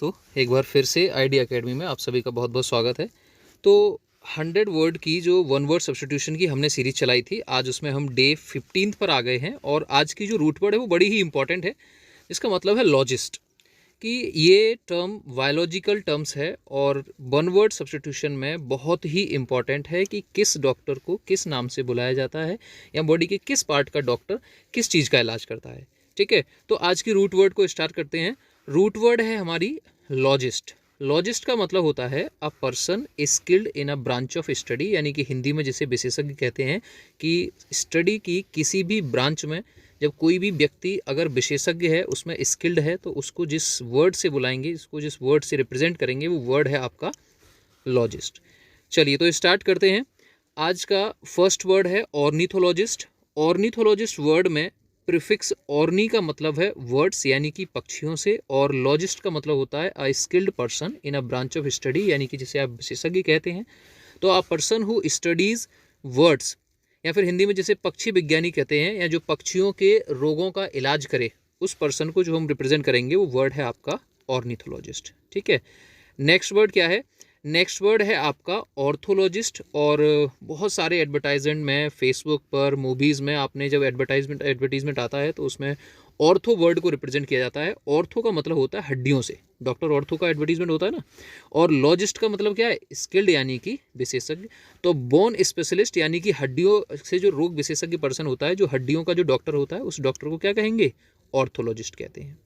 तो एक बार फिर से आईडी एकेडमी में आप सभी का बहुत बहुत स्वागत है। तो 100 वर्ड की जो वन वर्ड सब्स्टिट्यूशन की हमने सीरीज चलाई थी, आज उसमें हम डे 15 पर आ गए हैं और आज की जो रूट वर्ड है वो बड़ी ही इंपॉर्टेंट है। इसका मतलब है लॉजिस्ट, कि ये टर्म बायोलॉजिकल टर्म्स है और वन वर्ड सब्स्टिट्यूशन में बहुत ही इंपॉर्टेंट है कि किस डॉक्टर को किस नाम से बुलाया जाता है या बॉडी के किस पार्ट का डॉक्टर किस चीज़ का इलाज करता है। ठीक है, तो आज की रूट वर्ड को स्टार्ट करते हैं। रूट वर्ड है हमारी लॉजिस्ट। लॉजिस्ट का मतलब होता है a person skilled in a branch of study, यानी कि हिंदी में जिसे विशेषज्ञ कहते हैं, कि स्टडी की किसी भी ब्रांच में जब कोई भी व्यक्ति अगर विशेषज्ञ है, उसमें स्किल्ड है, तो उसको जिस वर्ड से बुलाएंगे, इसको जिस वर्ड से रिप्रेजेंट करेंगे, वो वर्ड है आपका लॉजिस्ट। चलिए तो स्टार्ट करते हैं। आज का फर्स्ट वर्ड है ऑर्निथोलॉजिस्ट। ऑर्निथोलॉजिस्ट वर्ड में प्रीफिक्स ऑर्नी का मतलब है वर्ड्स यानी कि पक्षियों से, और लॉजिस्ट का मतलब होता है अ skilled person in a branch of study, यानी कि जिसे आप विशेषज्ञ कहते हैं। तो a person who studies words, या फिर हिंदी में जिसे पक्षी विज्ञानी कहते हैं, या जो पक्षियों के रोगों का इलाज करे, उस पर्सन को जो हम रिप्रेजेंट करेंगे वो वर्ड है आपका ऑर्निथोलॉजिस्ट। ठीक है, नेक्स्ट वर्ड क्या है? नेक्स्ट वर्ड है आपका ऑर्थोलॉजिस्ट। और बहुत सारे एडवर्टाइजमेंट में, फेसबुक पर, मूवीज़ में आपने जब एडवर्टीजमेंट आता है तो उसमें ऑर्थो वर्ड को रिप्रेजेंट किया जाता है। ऑर्थो का मतलब होता है हड्डियों से, डॉक्टर ऑर्थो का एडवर्टीजमेंट होता है ना। और लॉजिस्ट का मतलब क्या है? स्किल्ड यानी कि विशेषज्ञ। तो बोन स्पेशलिस्ट यानी कि हड्डियों से जो रोग विशेषज्ञ पर्सन होता है, जो हड्डियों का जो डॉक्टर होता है, उस डॉक्टर को क्या कहेंगे? ऑर्थोलॉजिस्ट कहते हैं।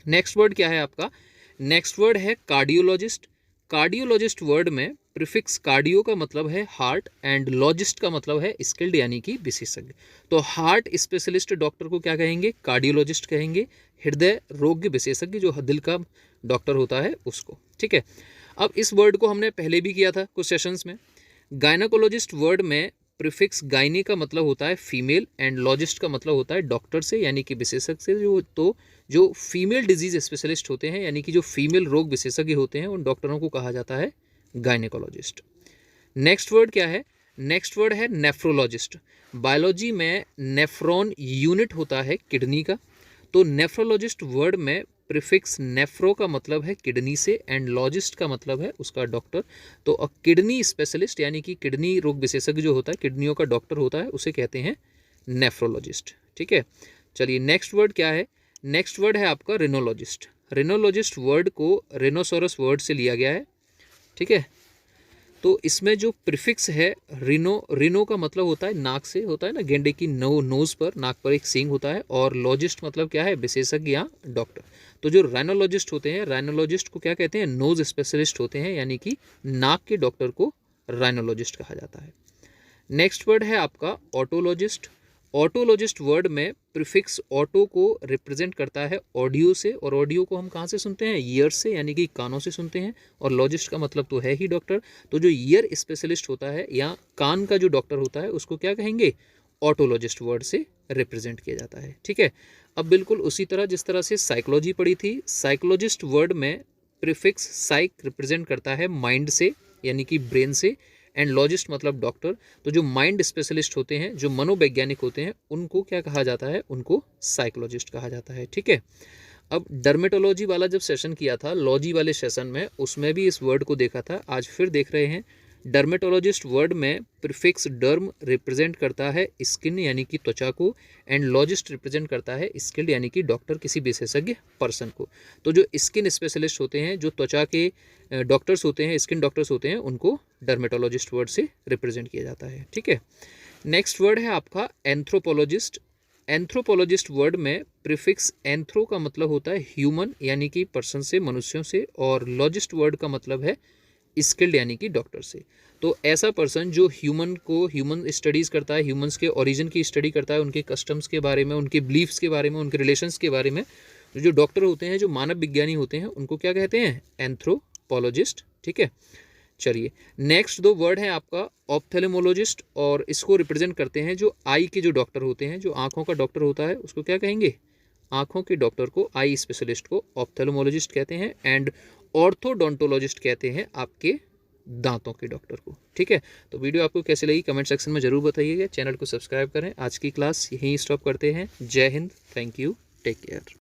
नेक्स्ट वर्ड क्या है आपका? नेक्स्ट वर्ड है कार्डियोलॉजिस्ट। कार्डियोलॉजिस्ट वर्ड में प्रीफिक्स कार्डियो का मतलब है हार्ट एंड लॉजिस्ट का मतलब है स्किल्ड यानी कि विशेषज्ञ। तो हार्ट स्पेशलिस्ट डॉक्टर को क्या कहेंगे? कार्डियोलॉजिस्ट कहेंगे। हृदय रोग विशेषज्ञ जो दिल का डॉक्टर होता है उसको। ठीक है, अब इस वर्ड को हमने पहले भी किया था कुछ सेशंस में। गायनाकोलॉजिस्ट वर्ड में प्रीफिक्स गायनी का मतलब होता है फीमेल एंड लॉजिस्ट का मतलब होता है डॉक्टर से यानी कि विशेषज्ञ से। जो फीमेल डिजीज स्पेशलिस्ट होते हैं, यानी कि जो फीमेल रोग विशेषज्ञ होते हैं, उन डॉक्टरों को कहा जाता है गायनेकोलॉजिस्ट। नेक्स्ट वर्ड क्या है? नेक्स्ट वर्ड है नेफ्रोलॉजिस्ट। बायोलॉजी में नेफ्रॉन यूनिट होता है किडनी का। तो नेफ्रोलॉजिस्ट वर्ड में प्रीफिक्स नेफ्रो का मतलब है किडनी से एंड लॉजिस्ट का मतलब है उसका डॉक्टर। तो अ किडनी स्पेशलिस्ट यानी कि किडनी रोग विशेषज्ञ जो होता है, किडनियों का डॉक्टर होता है, उसे कहते हैं नेफ्रोलॉजिस्ट। ठीक है, चलिए नेक्स्ट वर्ड क्या है? नेक्स्ट वर्ड है आपका रिनोलॉजिस्ट। रिनोलॉजिस्ट वर्ड को रिनोसोरस वर्ड से लिया गया है। ठीक है, तो इसमें जो प्रीफिक्स है रिनो, रिनो का मतलब होता है नाक से, होता है ना गेंडे की नोज पर, नाक पर एक सींग होता है। और लॉजिस्ट मतलब क्या है? विशेषज्ञ या डॉक्टर। तो जो राइनोलॉजिस्ट होते हैं, राइनोलॉजिस्ट को क्या कहते हैं? नोज स्पेशलिस्ट होते हैं, यानी कि नाक के डॉक्टर को राइनोलॉजिस्ट कहा जाता है। नेक्स्ट वर्ड है आपका ऑटोलॉजिस्ट। ऑटोलॉजिस्ट वर्ड में प्रीफिक्स ऑटो को रिप्रेजेंट करता है ऑडियो से, और ऑडियो को हम कहाँ से सुनते हैं? ईयर से, यानी कि कानों से सुनते हैं। और लॉजिस्ट का मतलब तो है ही डॉक्टर। तो जो ईयर स्पेशलिस्ट होता है या कान का जो डॉक्टर होता है, उसको क्या कहेंगे? ऑटोलॉजिस्ट वर्ड से रिप्रेजेंट किया जाता है। ठीक है, अब बिल्कुल उसी तरह जिस तरह से साइकोलॉजी पढ़ी थी, साइकोलॉजिस्ट वर्ड में प्रीफिक्स साइक रिप्रेजेंट करता है माइंड से, यानी कि ब्रेन से, एंड लॉजिस्ट मतलब डॉक्टर। तो जो माइंड स्पेशलिस्ट होते हैं, जो मनोवैज्ञानिक होते हैं, उनको क्या कहा जाता है? उनको साइकोलॉजिस्ट कहा जाता है। ठीक है, अब डर्मेटोलॉजी वाला जब सेशन किया था, लॉजी वाले सेशन में, उसमें भी इस वर्ड को देखा था, आज फिर देख रहे हैं। डर्मेटोलॉजिस्ट वर्ड में प्रीफिक्स डर्म रिप्रेजेंट करता है स्किन यानी कि त्वचा को, एंड लॉजिस्ट रिप्रेजेंट करता है स्किल्ड यानी कि डॉक्टर, किसी विशेषज्ञ पर्सन को। तो जो स्किन स्पेशलिस्ट होते हैं, जो त्वचा के डॉक्टर्स होते हैं, स्किन डॉक्टर्स होते हैं, उनको डर्मेटोलॉजिस्ट वर्ड से रिप्रेजेंट किया जाता है। ठीक है, नेक्स्ट वर्ड है आपका एंथ्रोपोलॉजिस्ट। एंथ्रोपोलॉजिस्ट वर्ड में प्रीफिक्स एंथ्रो का मतलब होता है ह्यूमन यानी कि पर्सन से, मनुष्यों से, और लॉजिस्ट वर्ड का मतलब है स्किल्ड यानी कि डॉक्टर से। तो ऐसा पर्सन जो ह्यूमन स्टडीज़ करता है, ह्यूमंस के ओरिजिन की स्टडी करता है, उनके कस्टम्स के बारे में, उनके बिलीफ्स के बारे में, उनके रिलेशंस के बारे में, जो डॉक्टर होते हैं, जो मानव विज्ञानी होते हैं, उनको क्या कहते हैं? एंथ्रोपोलॉजिस्ट। ठीक है, चलिए नेक्स्ट दो वर्ड है आपका ऑप्थेल्मोलॉजिस्ट, और इसको रिप्रेजेंट करते हैं जो आई के जो डॉक्टर होते हैं, जो आँखों का डॉक्टर होता है, उसको क्या कहेंगे? आँखों के डॉक्टर को, आई स्पेशलिस्ट को ऑप्थेल्मोलॉजिस्ट कहते हैं। एंड ऑर्थोडोंटोलॉजिस्ट कहते हैं आपके दांतों के डॉक्टर को। ठीक है, तो वीडियो आपको कैसे लगी कमेंट सेक्शन में जरूर बताइएगा। चैनल को सब्सक्राइब करें। आज की क्लास यहीं स्टॉप करते हैं। जय हिंद, थैंक यू, टेक केयर।